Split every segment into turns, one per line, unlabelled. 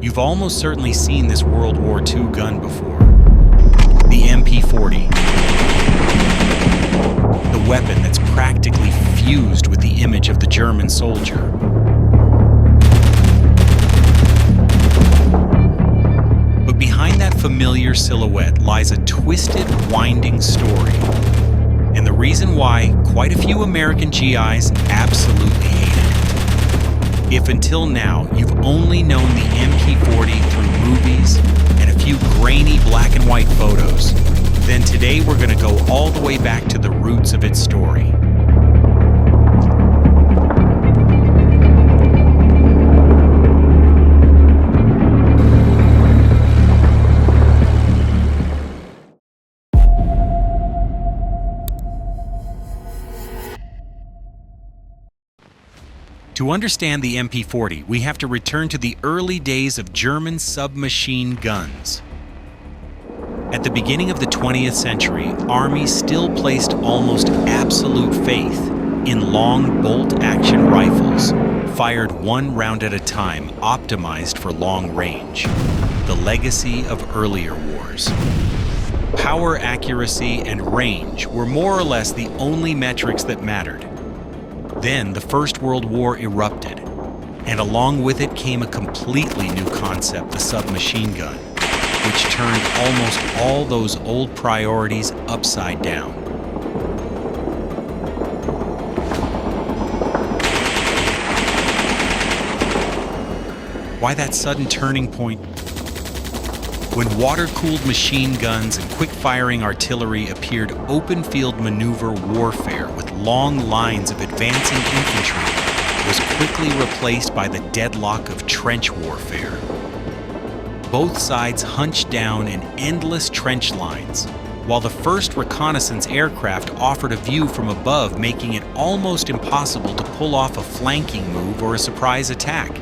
You've almost certainly seen this World War II gun before. The MP40. The weapon that's practically fused with the image of the German soldier. But behind that familiar silhouette lies a twisted, winding story. And the reason why quite a few American GIs absolutely hate it. If until now you've only known the MP40 through movies and a few grainy black and white photos, then today we're going to go all the way back to the roots of its story. To understand the MP40, we have to return to the early days of German submachine guns. At the beginning of the 20th century, armies still placed almost absolute faith in long bolt-action rifles, fired one round at a time, optimized for long range, the legacy of earlier wars. Power, accuracy, and range were more or less the only metrics that mattered. Then the First World War erupted, and along with it came a completely new concept, the submachine gun, which turned almost all those old priorities upside down. Why that sudden turning point? When water-cooled machine guns and quick-firing artillery appeared, open-field maneuver warfare with long lines of advancing infantry was quickly replaced by the deadlock of trench warfare. Both sides hunched down in endless trench lines, while the first reconnaissance aircraft offered a view from above, making it almost impossible to pull off a flanking move or a surprise attack.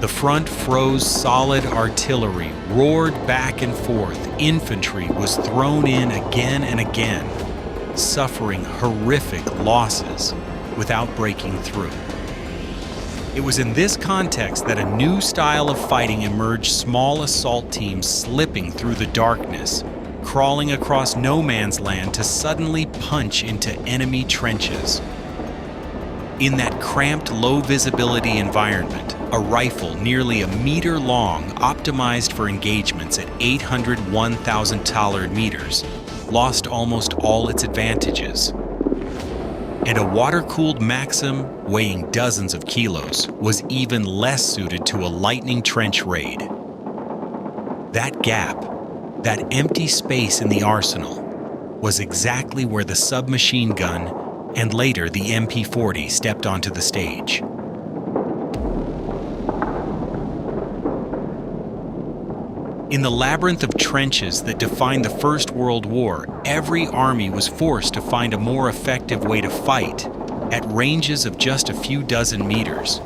The front froze solid, artillery roared back and forth, infantry was thrown in again and again, suffering horrific losses without breaking through. It was in this context that a new style of fighting emerged, small assault teams slipping through the darkness, crawling across no man's land to suddenly punch into enemy trenches. In that cramped, low-visibility environment, a rifle nearly a meter long, optimized for engagements at 800 1,000 Tallard meters, lost almost all its advantages. And a water-cooled Maxim, weighing dozens of kilos, was even less suited to a lightning trench raid. That gap, that empty space in the arsenal, was exactly where the submachine gun and later the MP40 stepped onto the stage. In the labyrinth of trenches that defined the First World War, every army was forced to find a more effective way to fight at ranges of just a few dozen meters.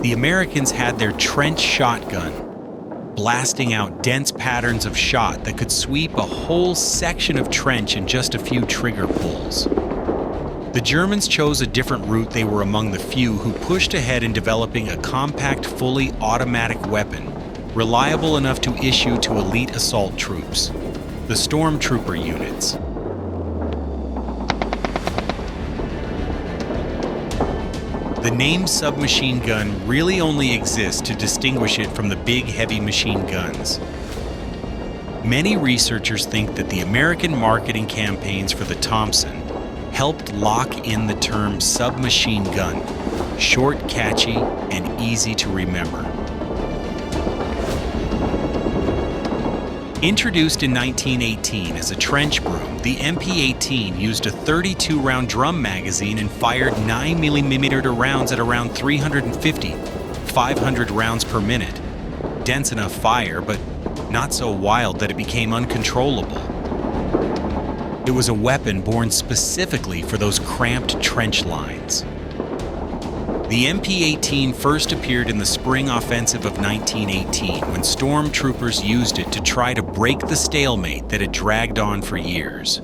The Americans had their trench shotgun, blasting out dense patterns of shot that could sweep a whole section of trench in just a few trigger pulls. The Germans chose a different route. They were among the few who pushed ahead in developing a compact, fully automatic weapon, reliable enough to issue to elite assault troops, the stormtrooper units. The name submachine gun really only exists to distinguish it from the big, heavy machine guns. Many researchers think that the American marketing campaigns for the Thompson helped lock in the term submachine gun, short, catchy, and easy to remember. Introduced in 1918 as a trench broom, the MP18 used a 32-round drum magazine and fired 9mm rounds at around 350, 500 rounds per minute. Dense enough fire, but not so wild that it became uncontrollable. It was a weapon born specifically for those cramped trench lines. The MP18 first appeared in the spring offensive of 1918 when stormtroopers used it to try to break the stalemate that had dragged on for years.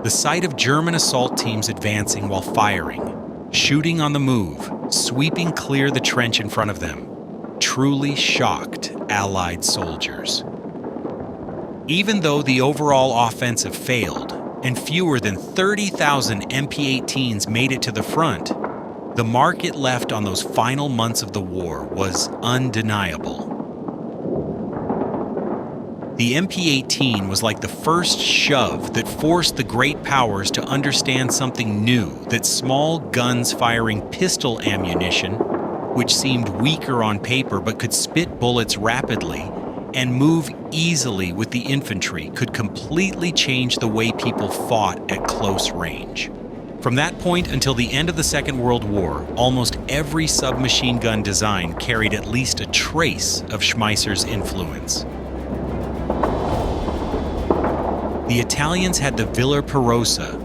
The sight of German assault teams advancing while firing, shooting on the move, sweeping clear the trench in front of them, truly shocked Allied soldiers. Even though the overall offensive failed, and fewer than 30,000 MP-18s made it to the front, the mark it left on those final months of the war was undeniable. The MP-18 was like the first shove that forced the great powers to understand something new, that small guns firing pistol ammunition, which seemed weaker on paper but could spit bullets rapidly and move easily with the infantry, could completely change the way people fought at close range. From that point until the end of the Second World War, almost every submachine gun design carried at least a trace of Schmeisser's influence. The Italians had the Villa Perosa,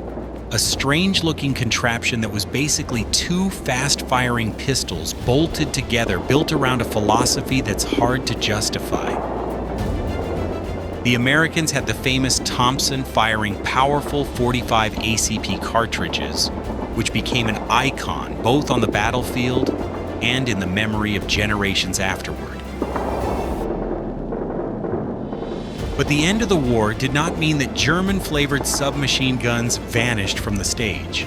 a strange-looking contraption that was basically two fast-firing pistols bolted together, built around a philosophy that's hard to justify. The Americans had the famous Thompson firing powerful .45 ACP cartridges, which became an icon both on the battlefield and in the memory of generations afterward. But the end of the war did not mean that German-flavored submachine guns vanished from the stage.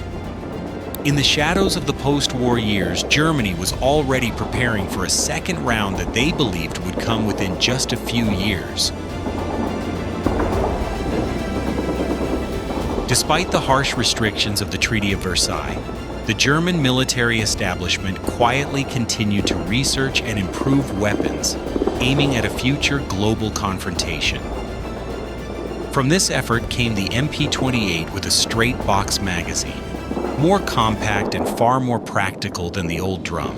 In the shadows of the post-war years, Germany was already preparing for a second round that they believed would come within just a few years. Despite the harsh restrictions of the Treaty of Versailles, the German military establishment quietly continued to research and improve weapons, aiming at a future global confrontation. From this effort came the MP38 with a straight box magazine, more compact and far more practical than the old drum.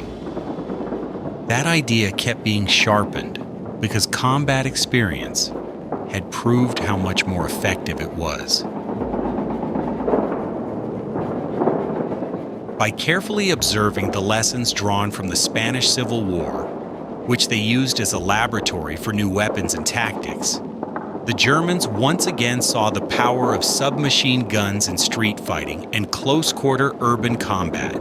That idea kept being sharpened because combat experience had proved how much more effective it was. By carefully observing the lessons drawn from the Spanish Civil War, which they used as a laboratory for new weapons and tactics, the Germans once again saw the power of submachine guns in street fighting and close-quarter urban combat.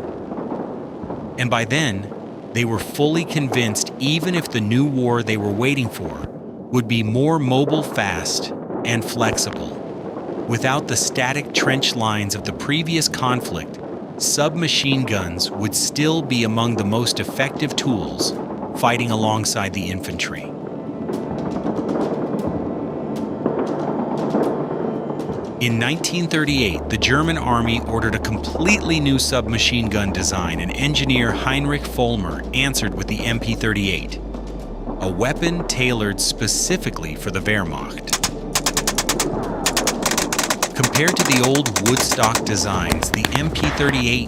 And by then, they were fully convinced even if the new war they were waiting for would be more mobile, fast, and flexible. Without the static trench lines of the previous conflict, submachine guns would still be among the most effective tools fighting alongside the infantry. In 1938, the German army ordered a completely new submachine gun design, and engineer Heinrich Vollmer answered with the MP38, a weapon tailored specifically for the Wehrmacht. Compared to the old Woodstock designs, the MP38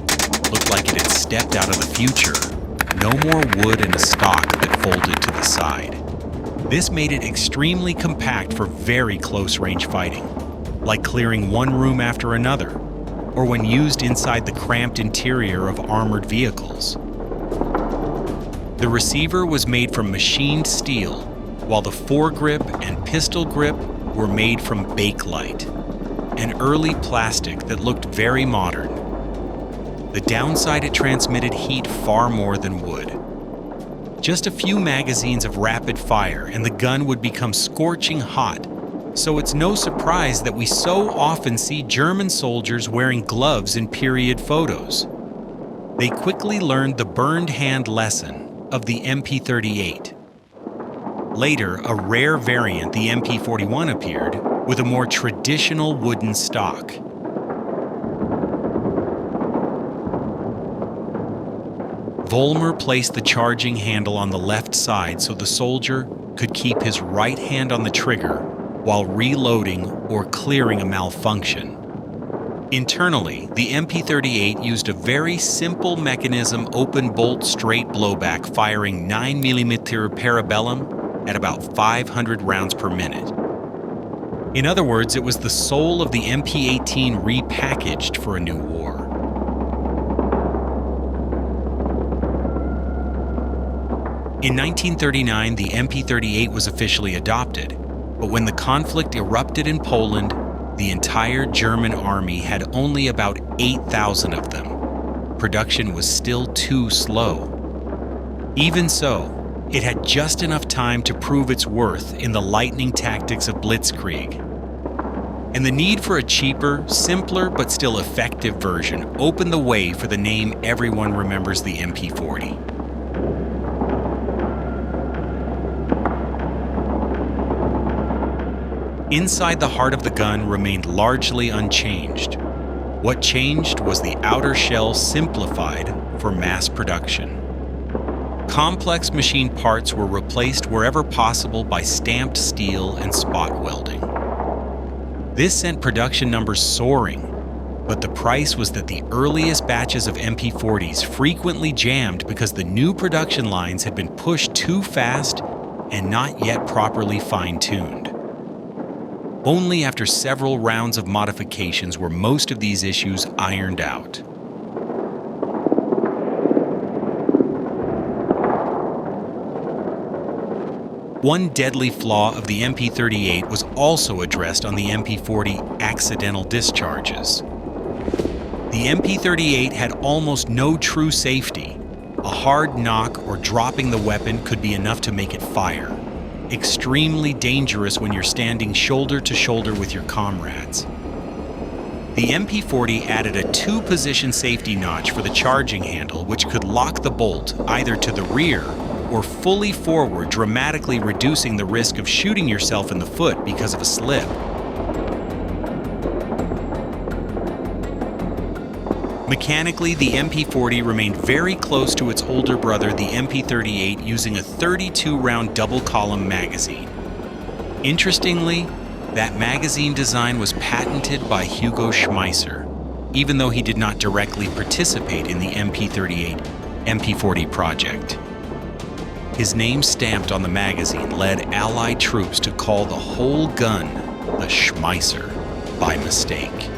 looked like it had stepped out of the future. No more wood and a stock that folded to the side. This made it extremely compact for very close-range fighting, like clearing one room after another, or when used inside the cramped interior of armored vehicles. The receiver was made from machined steel, while the foregrip and pistol grip were made from Bakelite, an early plastic that looked very modern. The downside, it transmitted heat far more than wood. Just a few magazines of rapid fire and the gun would become scorching hot, so it's no surprise that we so often see German soldiers wearing gloves in period photos. They quickly learned the burned hand lesson of the MP38. Later, a rare variant, the MP41, appeared with a more traditional wooden stock. Vollmer placed the charging handle on the left side so the soldier could keep his right hand on the trigger while reloading or clearing a malfunction. Internally, the MP38 used a very simple mechanism open bolt straight blowback firing 9mm parabellum at about 500 rounds per minute. In other words, it was the soul of the MP18 repackaged for a new war. In 1939, the MP38 was officially adopted, but when the conflict erupted in Poland, The entire German army had only about 8,000 of them. Production was still too slow. Even so, it had just enough time to prove its worth in the lightning tactics of Blitzkrieg. And the need for a cheaper, simpler, but still effective version opened the way for the name everyone remembers, the MP40. Inside the heart of the gun remained largely unchanged. What changed was the outer shell simplified for mass production. Complex machine parts were replaced wherever possible by stamped steel and spot welding. This sent production numbers soaring, but the price was that the earliest batches of MP40s frequently jammed because the new production lines had been pushed too fast and not yet properly fine-tuned. Only after several rounds of modifications were most of these issues ironed out. One deadly flaw of the MP38 was also addressed on the MP40: accidental discharges. The MP38 had almost no true safety. A hard knock or dropping the weapon could be enough to make it fire. Extremely dangerous when you're standing shoulder to shoulder with your comrades. The MP40 added a 2-position safety notch for the charging handle, which could lock the bolt either to the rear or fully forward, dramatically reducing the risk of shooting yourself in the foot because of a slip. Mechanically, the MP40 remained very close to its older brother, the MP38, using a 32-round double-column magazine. Interestingly, that magazine design was patented by Hugo Schmeisser, even though he did not directly participate in the MP38 MP40 project. His name stamped on the magazine led Allied troops to call the whole gun the Schmeisser by mistake.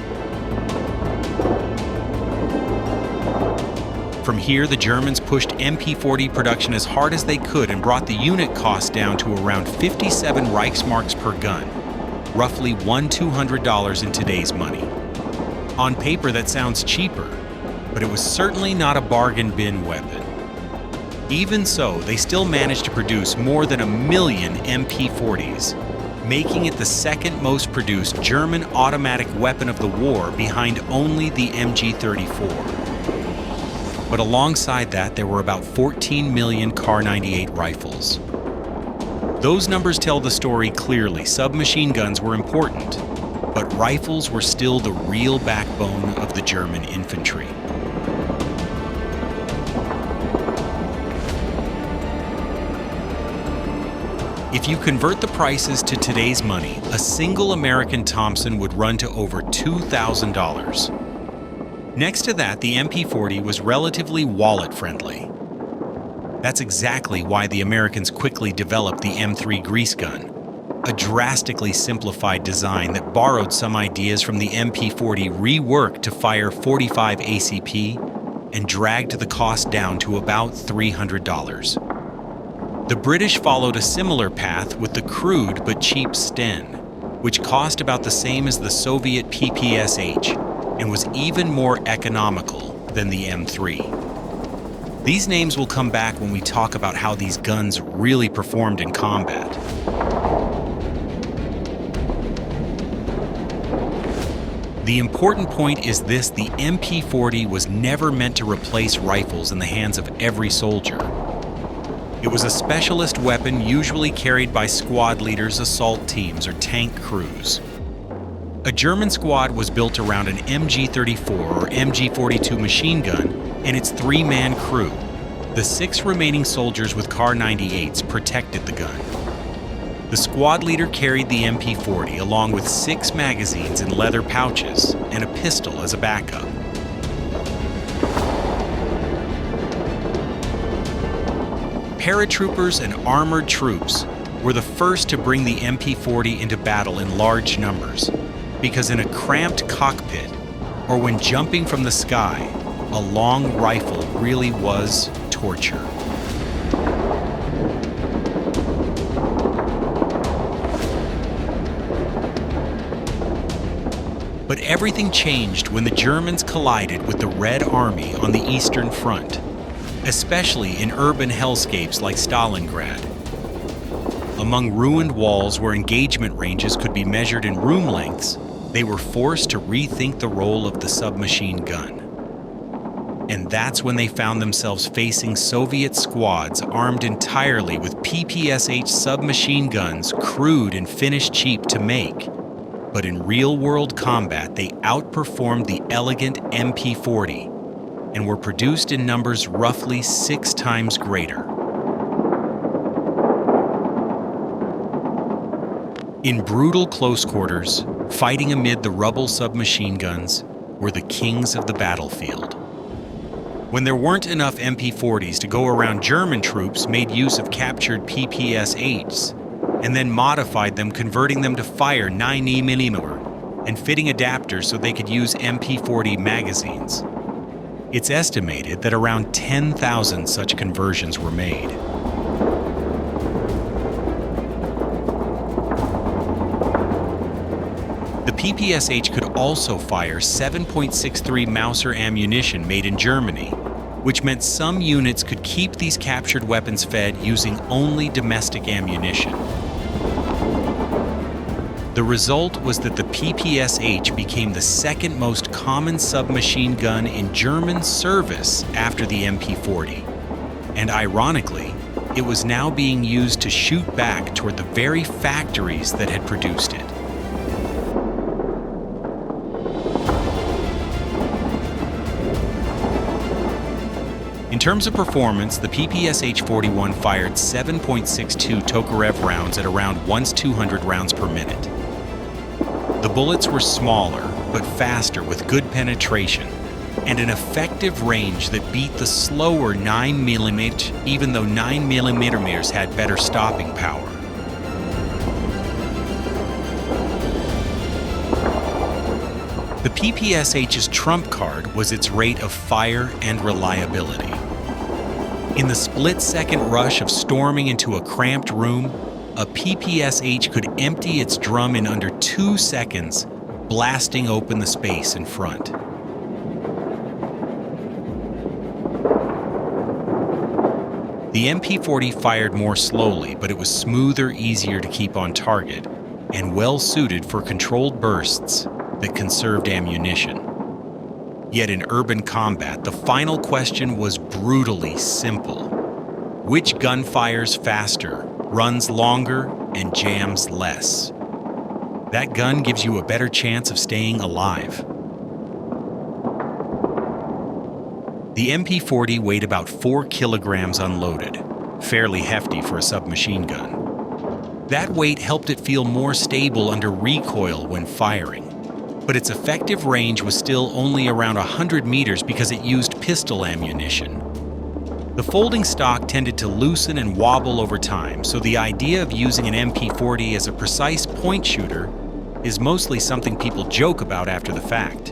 From here, the Germans pushed MP40 production as hard as they could and brought the unit cost down to around 57 Reichsmarks per gun, roughly $1,200 in today's money. On paper, that sounds cheaper, but it was certainly not a bargain bin weapon. Even so, they still managed to produce more than 1 million MP40s, making it the second most produced German automatic weapon of the war, behind only the MG34. But alongside that, there were about 14 million Kar 98 rifles. Those numbers tell the story clearly. Submachine guns were important, but rifles were still the real backbone of the German infantry. If you convert the prices to today's money, a single American Thompson would run to over $2,000. Next to that, the MP40 was relatively wallet-friendly. That's exactly why the Americans quickly developed the M3 grease gun, a drastically simplified design that borrowed some ideas from the MP40 reworked to fire 45 ACP and dragged the cost down to about $300. The British followed a similar path with the crude but cheap Sten, which cost about the same as the Soviet PPSH and was even more economical than the M3. These names will come back when we talk about how these guns really performed in combat. The important point is this: the MP40 was never meant to replace rifles in the hands of every soldier. It was a specialist weapon usually carried by squad leaders, assault teams, or tank crews. A German squad was built around an MG34 or MG42 machine gun and its 3-man crew. The 6 remaining soldiers with Kar 98s protected the gun. The squad leader carried the MP40 along with 6 magazines in leather pouches and a pistol as a backup. Paratroopers and armored troops were the first to bring the MP40 into battle in large numbers, because in a cramped cockpit, or when jumping from the sky, a long rifle really was torture. But everything changed when the Germans collided with the Red Army on the Eastern Front, especially in urban hellscapes like Stalingrad. Among ruined walls where engagement ranges could be measured in room lengths, they were forced to rethink the role of the submachine gun. And that's when they found themselves facing Soviet squads armed entirely with PPSH submachine guns, crude and finished cheap to make. But in real-world combat, they outperformed the elegant MP40 and were produced in numbers roughly 6 times greater. In brutal close quarters, fighting amid the rubble submachine guns were the kings of the battlefield. When there weren't enough MP40s to go around, German troops made use of captured PPSHs and then modified them, converting them to fire 9mm and fitting adapters so they could use MP40 magazines. It's estimated that around 10,000 such conversions were made. The PPSH could also fire 7.63 Mauser ammunition made in Germany, which meant some units could keep these captured weapons fed using only domestic ammunition. The result was that the PPSH became the second most common submachine gun in German service after the MP40. And ironically, it was now being used to shoot back toward the very factories that had produced it. In terms of performance, the PPSH-41 fired 7.62 Tokarev rounds at around once 200 rounds per minute. The bullets were smaller, but faster with good penetration, and an effective range that beat the slower 9mm, even though 9mm had better stopping power. The PPSH's trump card was its rate of fire and reliability. In the split-second rush of storming into a cramped room, a PPSH could empty its drum in under 2 seconds, blasting open the space in front. The MP40 fired more slowly, but it was smoother, easier to keep on target, and well-suited for controlled bursts that conserved ammunition. Yet in urban combat, the final question was brutally simple. Which gun fires faster, runs longer, and jams less? That gun gives you a better chance of staying alive. The MP40 weighed about 4 kilograms unloaded, fairly hefty for a submachine gun. That weight helped it feel more stable under recoil when firing, but its effective range was still only around 100 meters because it used pistol ammunition. The folding stock tended to loosen and wobble over time, so the idea of using an MP40 as a precise point shooter is mostly something people joke about after the fact.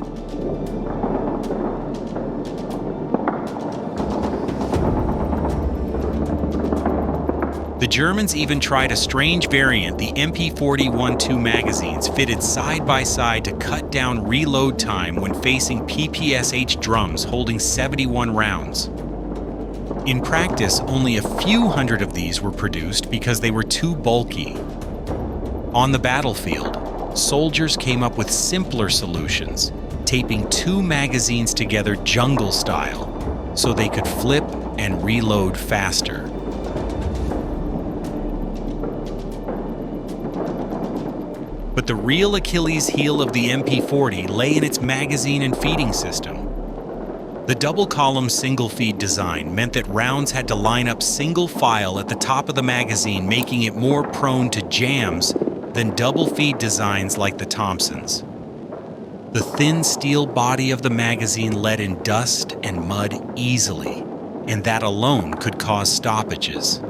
The Germans even tried a strange variant, the MP40-12 magazines, fitted side by side to cut down reload time when facing PPSH drums holding 71 rounds. In practice, only a few hundred of these were produced because they were too bulky. On the battlefield, soldiers came up with simpler solutions, taping 2 magazines together jungle style, so they could flip and reload faster. But the real Achilles heel of the MP40 lay in its magazine and feeding system. The double-column single-feed design meant that rounds had to line up single file at the top of the magazine, making it more prone to jams than double-feed designs like the Thompsons. The thin steel body of the magazine let in dust and mud easily, and that alone could cause stoppages.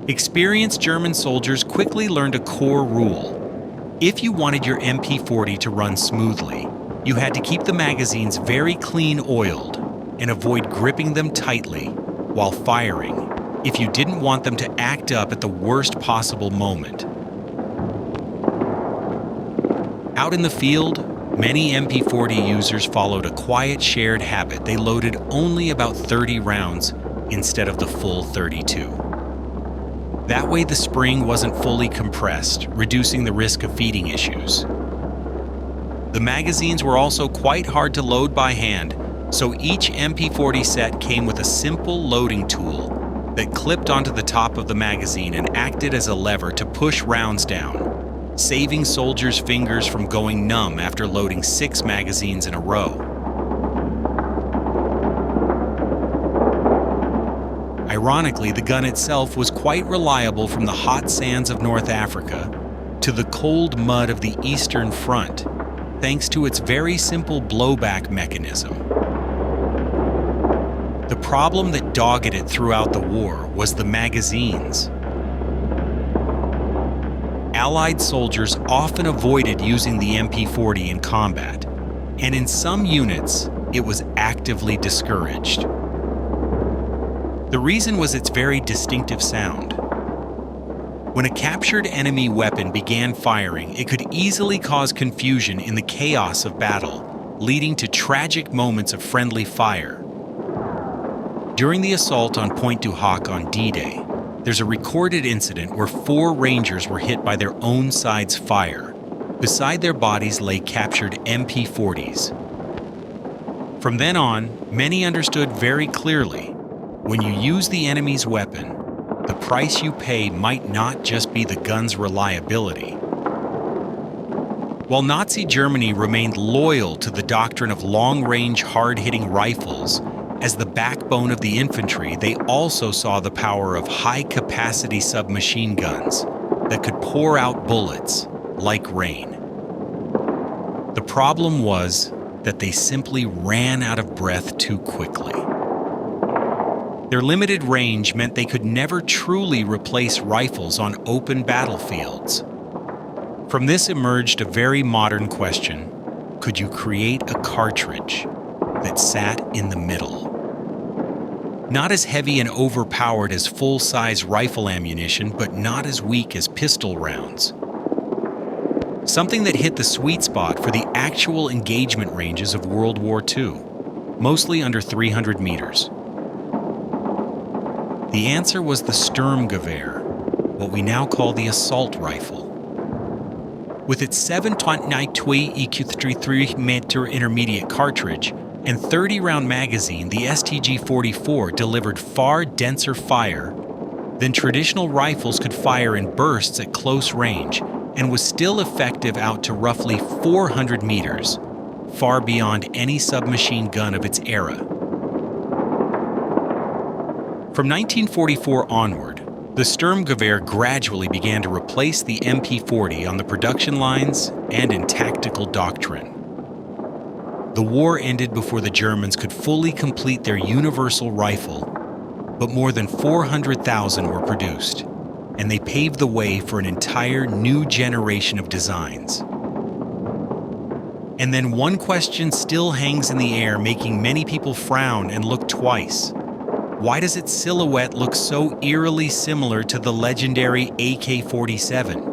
Experienced German soldiers quickly learned a core rule. If you wanted your MP40 to run smoothly, you had to keep the magazines very clean oiled and avoid gripping them tightly while firing if you didn't want them to act up at the worst possible moment. Out in the field, many MP40 users followed a quiet shared habit. They loaded only about 30 rounds instead of the full 32. That way the spring wasn't fully compressed, reducing the risk of feeding issues. The magazines were also quite hard to load by hand, so each MP40 set came with a simple loading tool that clipped onto the top of the magazine and acted as a lever to push rounds down, saving soldiers' fingers from going numb after loading 6 magazines in a row. Ironically, the gun itself was quite reliable from the hot sands of North Africa to the cold mud of the Eastern Front, thanks to its very simple blowback mechanism. The problem that dogged it throughout the war was the magazines. Allied soldiers often avoided using the MP40 in combat, and in some units, it was actively discouraged. The reason was its very distinctive sound. When a captured enemy weapon began firing, it could easily cause confusion in the chaos of battle, leading to tragic moments of friendly fire. During the assault on Pointe du Hoc on D-Day, there's a recorded incident where 4 Rangers were hit by their own side's fire. Beside their bodies lay captured MP40s. From then on, many understood very clearly, when you use the enemy's weapon, the price you pay might not just be the gun's reliability. While Nazi Germany remained loyal to the doctrine of long-range, hard-hitting rifles as the backbone of the infantry, they also saw the power of high-capacity submachine guns that could pour out bullets like rain. The problem was that they simply ran out of breath too quickly. Their limited range meant they could never truly replace rifles on open battlefields. From this emerged a very modern question: could you create a cartridge that sat in the middle? Not as heavy and overpowered as full-size rifle ammunition, but not as weak as pistol rounds. Something that hit the sweet spot for the actual engagement ranges of World War II, mostly under 300 meters. The answer was the Sturmgewehr, what we now call the assault rifle. With its 7.92 EQ-33 intermediate cartridge and 30-round magazine, the STG-44 delivered far denser fire than traditional rifles could fire in bursts at close range, and was still effective out to roughly 400 meters, far beyond any submachine gun of its era. From 1944 onward, the Sturmgewehr gradually began to replace the MP40 on the production lines and in tactical doctrine. The war ended before the Germans could fully complete their universal rifle, but more than 400,000 were produced, and they paved the way for an entire new generation of designs. And then one question still hangs in the air, making many people frown and look twice. Why does its silhouette look so eerily similar to the legendary AK-47?